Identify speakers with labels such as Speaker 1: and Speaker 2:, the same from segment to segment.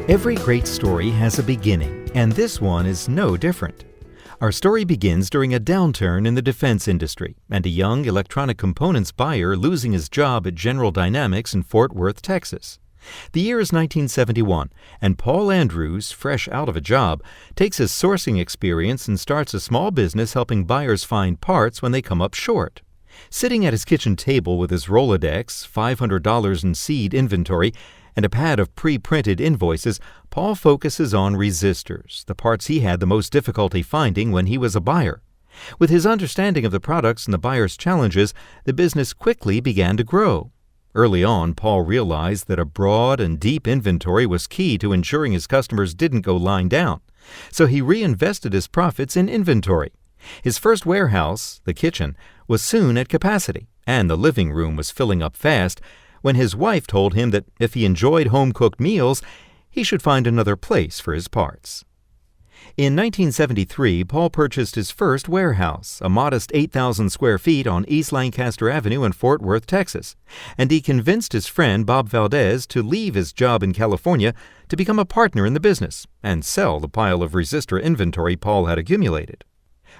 Speaker 1: Every great story has a beginning, and this one is no different. Our story begins during a downturn in the defense industry and a young electronic components buyer losing his job at General Dynamics in Fort Worth, Texas. The year is 1971, and Paul Andrews, fresh out of a job, takes his sourcing experience and starts a small business helping buyers find parts when they come up short. Sitting at his kitchen table with his Rolodex, $500 in seed inventory, and a pad of pre-printed invoices, Paul focuses on resistors, the parts he had the most difficulty finding when he was a buyer. With his understanding of the products and the buyer's challenges, the business quickly began to grow. Early on, Paul realized that a broad and deep inventory was key to ensuring his customers didn't go lying down, so he reinvested his profits in inventory. His first warehouse, the kitchen, was soon at capacity, and the living room was filling up fast, when his wife told him that if he enjoyed home-cooked meals, he should find another place for his parts. In 1973, Paul purchased his first warehouse, a modest 8,000 square feet on East Lancaster Avenue in Fort Worth, Texas, and he convinced his friend Bob Valdez to leave his job in California to become a partner in the business and sell the pile of resistor inventory Paul had accumulated.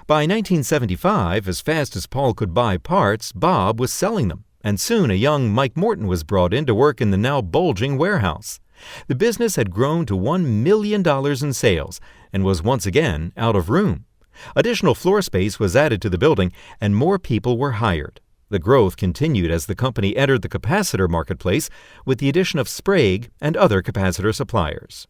Speaker 1: By 1975, as fast as Paul could buy parts, Bob was selling them, and soon a young Mike Morton was brought in to work in the now bulging warehouse. The business had grown to $1 million in sales and was once again out of room. Additional floor space was added to the building, and more people were hired. The growth continued as the company entered the capacitor marketplace with the addition of Sprague and other capacitor suppliers.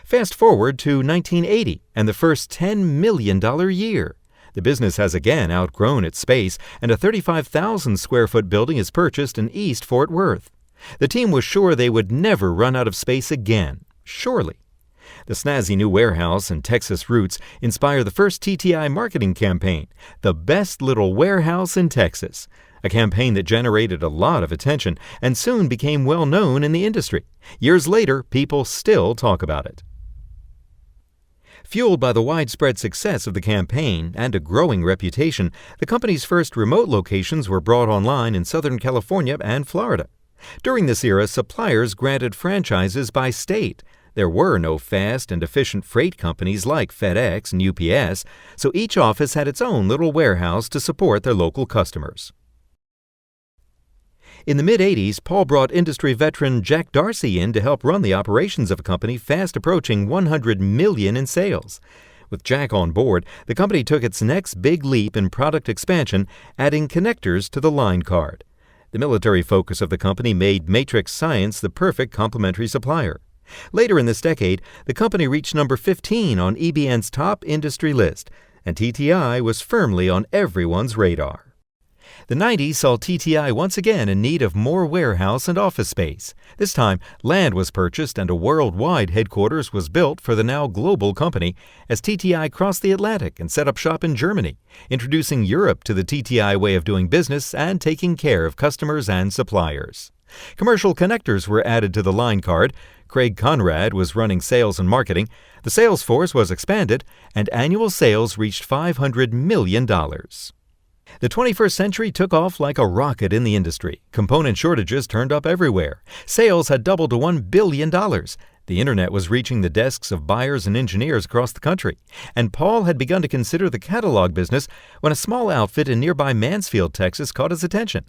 Speaker 1: Fast forward to 1980 and the first $10 million year. The business has again outgrown its space, and a 35,000 square foot building is purchased in East Fort Worth. The team was sure they would never run out of space again. Surely. The snazzy new warehouse and Texas roots inspire the first TTI marketing campaign, The Best Little Warehouse in Texas, a campaign that generated a lot of attention and soon became well known in the industry. Years later, people still talk about it. Fueled by the widespread success of the campaign and a growing reputation, the company's first remote locations were brought online in Southern California and Florida. During this era, suppliers granted franchises by state. There were no fast and efficient freight companies like FedEx and UPS, so each office had its own little warehouse to support their local customers. In the mid-'80s, Paul brought industry veteran Jack Darcy in to help run the operations of a company fast approaching $100 million in sales. With Jack on board, the company took its next big leap in product expansion, adding connectors to the line card. The military focus of the company made Matrix Science the perfect complementary supplier. Later in this decade, the company reached number 15 on EBN's top industry list, and TTI was firmly on everyone's radar. The 90s saw TTI once again in need of more warehouse and office space. This time, land was purchased and a worldwide headquarters was built for the now global company as TTI crossed the Atlantic and set up shop in Germany, introducing Europe to the TTI way of doing business and taking care of customers and suppliers. Commercial connectors were added to the line card. Craig Conrad was running sales and marketing. The sales force was expanded, and annual sales reached $500 million. The 21st century took off like a rocket in the industry. Component shortages turned up everywhere. Sales had doubled to $1 billion. The internet was reaching the desks of buyers and engineers across the country, and Paul had begun to consider the catalog business when a small outfit in nearby Mansfield, Texas, caught his attention.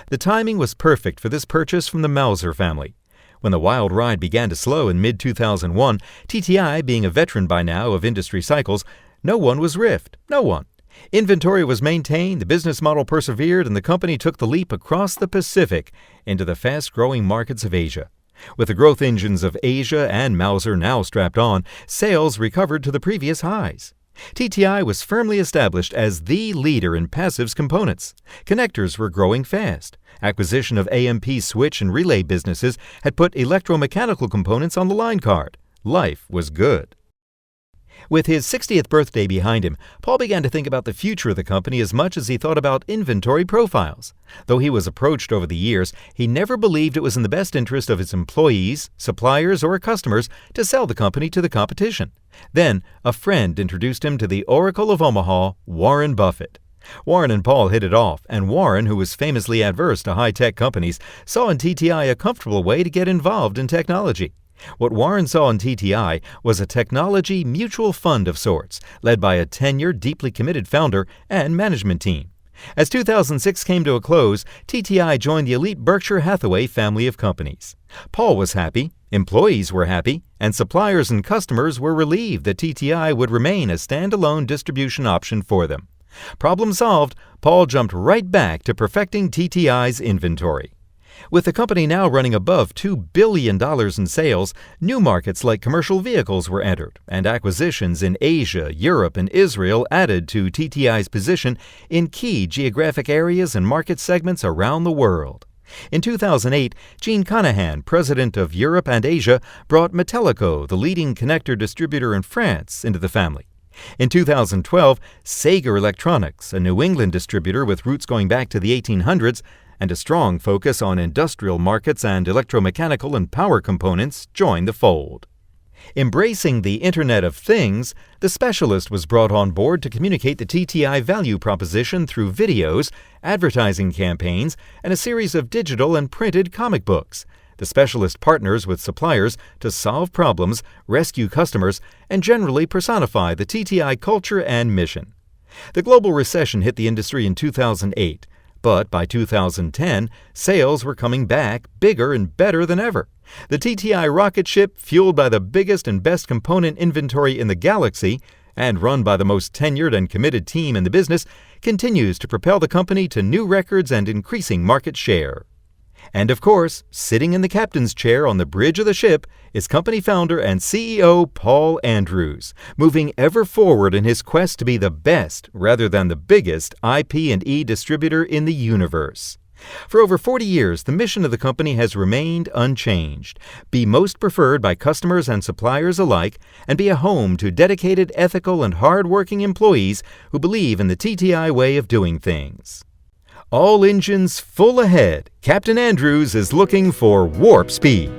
Speaker 1: The timing was perfect for this purchase from the Mauser family. When the wild ride began to slow in mid-2001, TTI, being a veteran by now of industry cycles, no one was riffed. No one. Inventory was maintained, the business model persevered, and the company took the leap across the Pacific into the fast-growing markets of Asia. With the growth engines of Asia and Mauser now strapped on, sales recovered to the previous highs. TTI was firmly established as the leader in passives components. Connectors were growing fast. Acquisition of AMP switch and relay businesses had put electromechanical components on the line card. Life was good. With his 60th birthday behind him, Paul began to think about the future of the company as much as he thought about inventory profiles. Though he was approached over the years, he never believed it was in the best interest of his employees, suppliers, or customers to sell the company to the competition. Then, a friend introduced him to the Oracle of Omaha, Warren Buffett. Warren and Paul hit it off, and Warren, who was famously adverse to high-tech companies, saw in TTI a comfortable way to get involved in technology. What Warren saw in TTI was a technology mutual fund of sorts, led by a tenured, deeply committed founder and management team. As 2006 came to a close, TTI joined the elite Berkshire Hathaway family of companies. Paul was happy, employees were happy, and suppliers and customers were relieved that TTI would remain a standalone distribution option for them. Problem solved, Paul jumped right back to perfecting TTI's inventory. With the company now running above $2 billion in sales, new markets like commercial vehicles were entered, and acquisitions in Asia, Europe, and Israel added to TTI's position in key geographic areas and market segments around the world. In 2008, Gene Conahan, president of Europe and Asia, brought Metallico, the leading connector distributor in France, into the family. In 2012, Sager Electronics, a New England distributor with roots going back to the 1800s, and a strong focus on industrial markets and electromechanical and power components, joined the fold. Embracing the Internet of Things, the specialist was brought on board to communicate the TTI value proposition through videos, advertising campaigns, and a series of digital and printed comic books. The specialist partners with suppliers to solve problems, rescue customers, and generally personify the TTI culture and mission. The global recession hit the industry in 2008. But by 2010, sales were coming back bigger and better than ever. The TTI rocket ship, fueled by the biggest and best component inventory in the galaxy, and run by the most tenured and committed team in the business, continues to propel the company to new records and increasing market share. And of course, sitting in the captain's chair on the bridge of the ship is company founder and CEO Paul Andrews, moving ever forward in his quest to be the best rather than the biggest IP&E distributor in the universe. For over 40 years, the mission of the company has remained unchanged: be most preferred by customers and suppliers alike, and be a home to dedicated, ethical, and hard-working employees who believe in the TTI way of doing things. All engines full ahead, Captain Andrews is looking for warp speed.